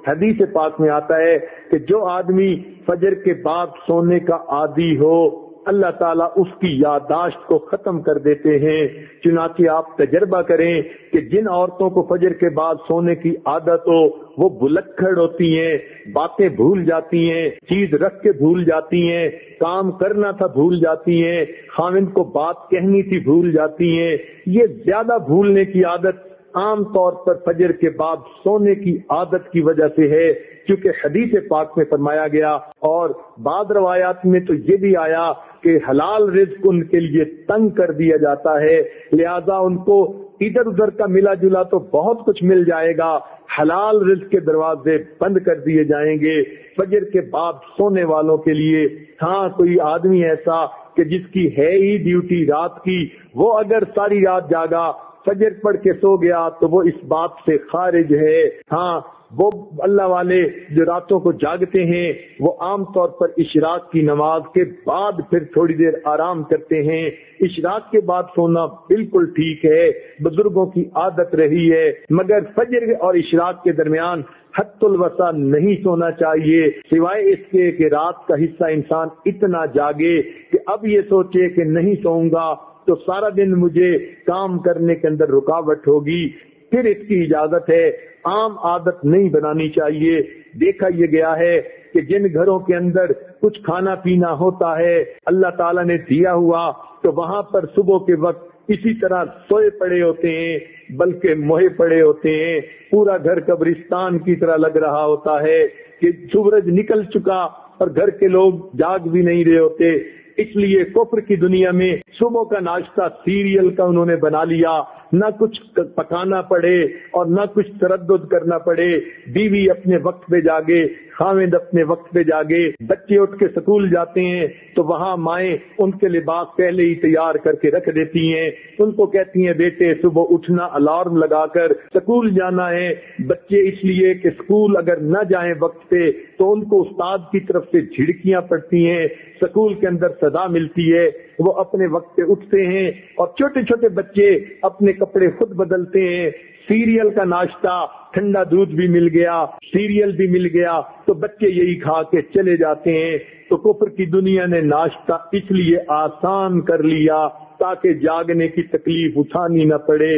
حدیث پاک میں آتا ہے کہ جو آدمی فجر کے بعد سونے کا عادی ہو اللہ تعالیٰ اس کی یادداشت کو ختم کر دیتے ہیں۔ چنانچہ آپ تجربہ کریں کہ جن عورتوں کو فجر کے بعد سونے کی عادت ہو وہ بلکھڑ ہوتی ہیں، باتیں بھول جاتی ہیں، چیز رکھ کے بھول جاتی ہیں، کام کرنا تھا بھول جاتی ہیں، خاوند کو بات کہنی تھی بھول جاتی ہیں۔ یہ زیادہ بھولنے کی عادت عام طور پر فجر کے بعد سونے کی عادت کی وجہ سے ہے، کیونکہ حدیث پاک میں فرمایا گیا اور بعض روایات میں تو یہ بھی آیا کہ حلال رزق ان کے لیے تنگ کر دیا جاتا ہے، لہذا ان کو ادھر ادھر کا ملا جلا تو بہت کچھ مل جائے گا، حلال رزق کے دروازے بند کر دیے جائیں گے فجر کے بعد سونے والوں کے لیے۔ ہاں کوئی آدمی ایسا کہ جس کی ہے ہی ڈیوٹی رات کی، وہ اگر ساری رات جاگا فجر پڑھ کے سو گیا تو وہ اس بات سے خارج ہے۔ ہاں وہ اللہ والے جو راتوں کو جاگتے ہیں وہ عام طور پر اشراق کی نماز کے بعد پھر تھوڑی دیر آرام کرتے ہیں۔ اشراق کے بعد سونا بالکل ٹھیک ہے، بزرگوں کی عادت رہی ہے، مگر فجر اور اشراق کے درمیان حد الوسع نہیں سونا چاہیے، سوائے اس کے کہ رات کا حصہ انسان اتنا جاگے کہ اب یہ سوچے کہ نہیں سوؤں گا تو سارا دن مجھے کام کرنے کے اندر رکاوٹ ہوگی، پھر اس کی اجازت ہے۔ عام عادت نہیں بنانی چاہیے۔ دیکھا یہ گیا ہے کہ جن گھروں کے اندر کچھ کھانا پینا ہوتا ہے اللہ تعالیٰ نے دیا ہوا تو وہاں پر صبح کے وقت اسی طرح سوئے پڑے ہوتے ہیں، بلکہ موہے پڑے ہوتے ہیں، پورا گھر قبرستان کی طرح لگ رہا ہوتا ہے کہ سورج نکل چکا اور گھر کے لوگ جاگ بھی نہیں رہے ہوتے۔ اس لیے کفر کی دنیا میں صبح کا ناشتہ سیریل کا انہوں نے بنا لیا، نہ کچھ پکانا پڑے اور نہ کچھ تردد کرنا پڑے، بیوی اپنے وقت پہ جاگے، خاوند اپنے وقت پہ جاگے، بچے اٹھ کے سکول جاتے ہیں تو وہاں مائیں ان کے لباس پہلے ہی تیار کر کے رکھ دیتی ہیں، ان کو کہتی ہیں بیٹے صبح اٹھنا، الارم لگا کر سکول جانا ہے۔ بچے اس لیے کہ سکول اگر نہ جائیں وقت پہ تو ان کو استاد کی طرف سے جھڑکیاں پڑتی ہیں، سکول کے اندر سزا ملتی ہے، وہ اپنے وقت پہ اٹھتے ہیں اور چھوٹے چھوٹے بچے اپنے کپڑے خود بدلتے ہیں۔ سیریل کا ناشتہ، ٹھنڈا دودھ بھی مل گیا، سیریل بھی مل گیا تو بچے یہی کھا کے چلے جاتے ہیں۔ تو کفر کی دنیا نے ناشتہ اس لیے آسان کر لیا تاکہ جاگنے کی تکلیف اٹھانی نہ پڑے۔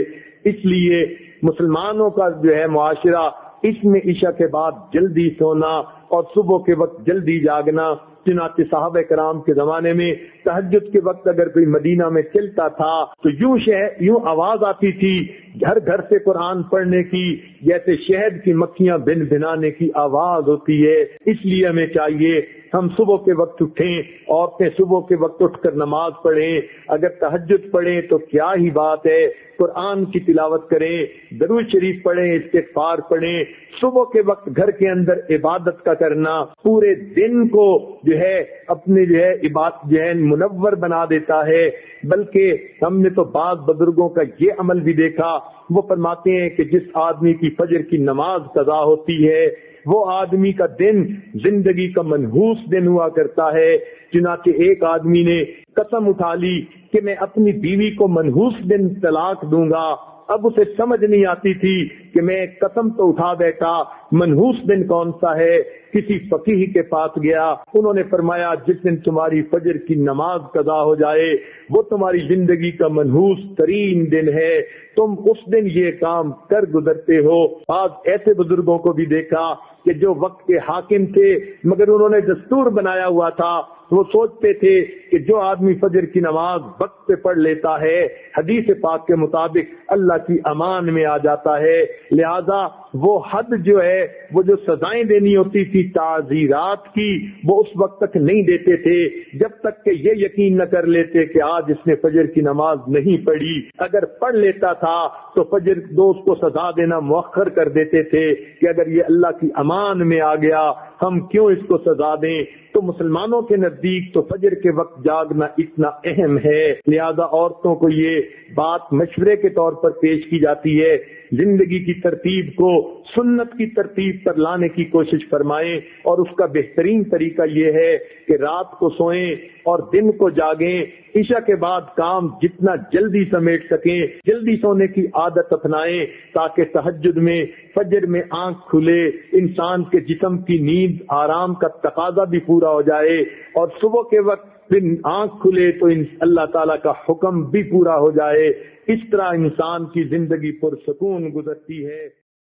اس لیے مسلمانوں کا جو ہے معاشرہ اس میں عشاء کے بعد جلدی سونا اور صبح کے وقت جلدی جاگنا۔ چنانچہ صحابہ کرام کے زمانے میں تہجد کے وقت اگر کوئی مدینہ میں چلتا تھا تو یوں آواز آتی تھی گھر گھر سے قرآن پڑھنے کی، جیسے شہد کی مکھیاں بن بنانے کی آواز ہوتی ہے۔ اس لیے ہمیں چاہیے ہم صبح کے وقت اٹھیں، عورتیں صبح کے وقت اٹھ کر نماز پڑھیں، اگر تہجد پڑھیں تو کیا ہی بات ہے، قرآن کی تلاوت کریں، درود شریف پڑھیں، استغفار پڑھیں۔ صبح کے وقت گھر کے اندر عبادت کا کرنا پورے دن کو جو ہے اپنے جو ہے عبادت جو ہے منور بنا دیتا ہے۔ بلکہ ہم نے تو بعض بزرگوں کا یہ عمل بھی دیکھا، وہ فرماتے ہیں کہ جس آدمی کی فجر کی نماز قضا ہوتی ہے وہ آدمی کا دن زندگی کا منحوس دن ہوا کرتا ہے۔ چنانچہ ایک آدمی نے قسم اٹھا لی کہ میں اپنی بیوی کو منحوس دن طلاق دوں گا۔ اب اسے سمجھ نہیں آتی تھی کہ میں قسم تو اٹھا بیٹھا، منحوس دن کون سا ہے؟ کسی فقیہ کے پاس گیا، انہوں نے فرمایا جس دن تمہاری فجر کی نماز قضا ہو جائے وہ تمہاری زندگی کا منحوس ترین دن ہے، تم اس دن یہ کام کر گزرتے ہو۔ آج ایسے بزرگوں کو بھی دیکھا کہ جو وقت کے حاکم تھے مگر انہوں نے دستور بنایا ہوا تھا، وہ سوچتے تھے کہ جو آدمی فجر کی نماز وقت پہ پڑھ لیتا ہے حدیث پاک کے مطابق اللہ کی امان میں آ جاتا ہے، لہذا وہ حد جو ہے وہ جو سزائیں دینی ہوتی تھی تعزیرات کی وہ اس وقت تک نہیں دیتے تھے جب تک کہ یہ یقین نہ کر لیتے کہ آج اس نے فجر کی نماز نہیں پڑھی۔ اگر پڑھ لیتا تھا تو فجر دوست کو سزا دینا مؤخر کر دیتے تھے کہ اگر یہ اللہ کی امان میں آ گیا ہم کیوں اس کو سزا دیں۔ تو تو مسلمانوں کے نزدیک تو فجر کے وقت جاگنا اتنا اہم ہے، لہذا عورتوں کو یہ بات مشورے کے طور پر پیش کی جاتی ہے، زندگی کی ترتیب کو سنت کی ترتیب پر لانے کی کوشش فرمائیں، اور اس کا بہترین طریقہ یہ ہے کہ رات کو سوئیں اور دن کو جاگیں، عشاء کے بعد کام جتنا جلدی سمیٹ سکیں جلدی سونے کی عادت اپنائیں، تاکہ تہجد میں فجر میں آنکھ کھلے، انسان کے جسم کی نیند آرام کا تقاضا بھی پورا ہو جائے، اور صبح کے وقت پھر آنکھ کھلے تو اللہ تعالیٰ کا حکم بھی پورا ہو جائے۔ اس طرح انسان کی زندگی پرسکون گزرتی ہے۔